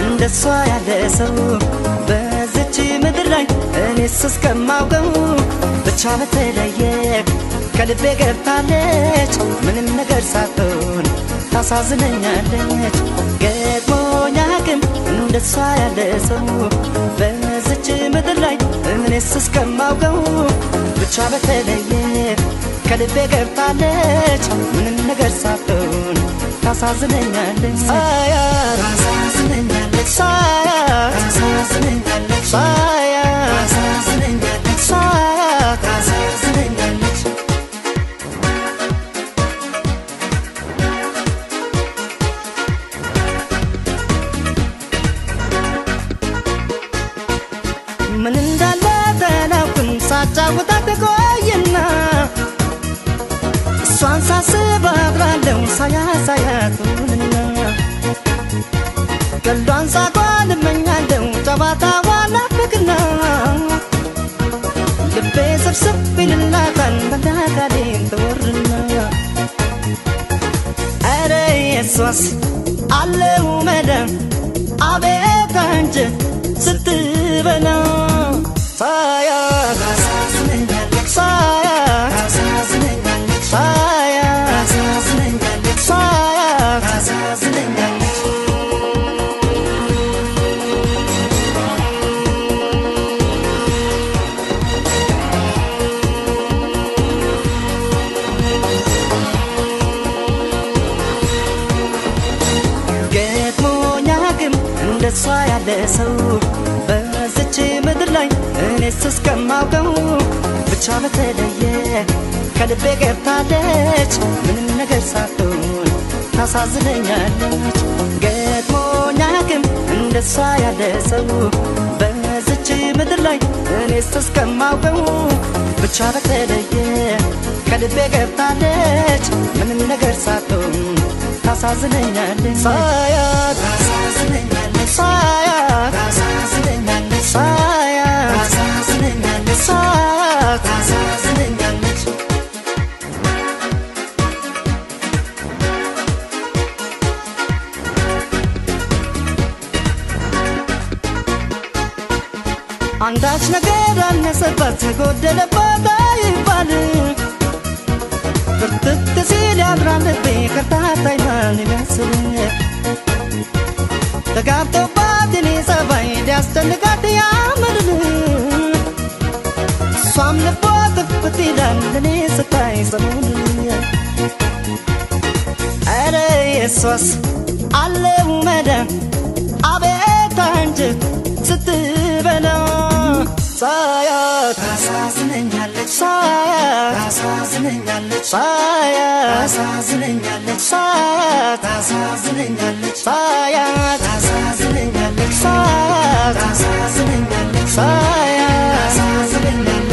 እንደሷ ያለ ሰው በዚች ምድር ላይ እኔስ እስከማውቀው ብቻ በተለየ ከልቤ ገብታለች ምንም ነገር ሳትሆን ታሳዝነኛለች ገጥሞኝ አያውቅም እንደሷ ያለ ሰው በዚች ምድር ላይ እኔስ እስከማውቀው ብቻ በተለየ ከልቤ ገብታለች ምንም ነገር ሳትሆን ታሳዝነኛለች ታሳዝነኛለች ታሳዝነኛለች ታሳዝነኛለች ታሳዝነኛለች ምን እንዳለ ተናውቅም ሳጫውታት ቆይና እሷን ሳስብ አድራለሁ ሳያቱንና ቀልዷን ሳቋን እመኛለሁ ጨዋታዋን ናፍቅና ልቤ ስብስብ ይልላታል መዳካሌን ትወርና ኧረ የሷስ አለው መዳን አቤት አንጀት ስትበላ ሳያት ታሳዝነኛለች ሳያት ታሳዝነኛለች ሳያት ታሳዝነኛለች ሳያት ታሳዝነኛለች ገጥሞኝ አያውቅም እንደሷ ያለ ሰው በዚች ምድር ላይ እኔስ እስከማውቀው ብቻ በተለየ ከልቤ ገብታለች ምንም ነገር ሳትሆን ታሳዝነኛለች ገጥሞኝ አያውቅም እንደሷ ያለ ሰው በዚች ምድር ላይ እኔስ እስከማውቀው ብቻ በተለየ ከልቤ ገብታለች ምንም ነገር ሳትሆን ታሳዝነኛለች ሳያት ታሳዝነኛለች ሳያት ታሳዝነኛለች ሳያት ታሳዝነኛለች ሳያት ታሳዝነኛለች አንዳች ነገር አነሰባት ጎደለባት አይባል ብርትት ሲል ያድራል ልቤ ከርታታይ ማን ይመስል ተጋብቶባት እኔ ጸባይ ሊያስጨንቃት ያምርል እሷም ልቧ ትፍት ይላል እኔ ስታይ ሰሞኑን ኧረ የሷስ አለው መዳን አቤት አንጀት ስትበላ ሳያት ታሳዝነኛለች ሳያት ታሳዝነኛለች ሳያት ታሳዝነኛለች ሳያት ታሳዝነኛለች ሳያት ታሳዝነኛለች ሳያት ታሳዝነኛለች ሳያት ታሳዝነኛለች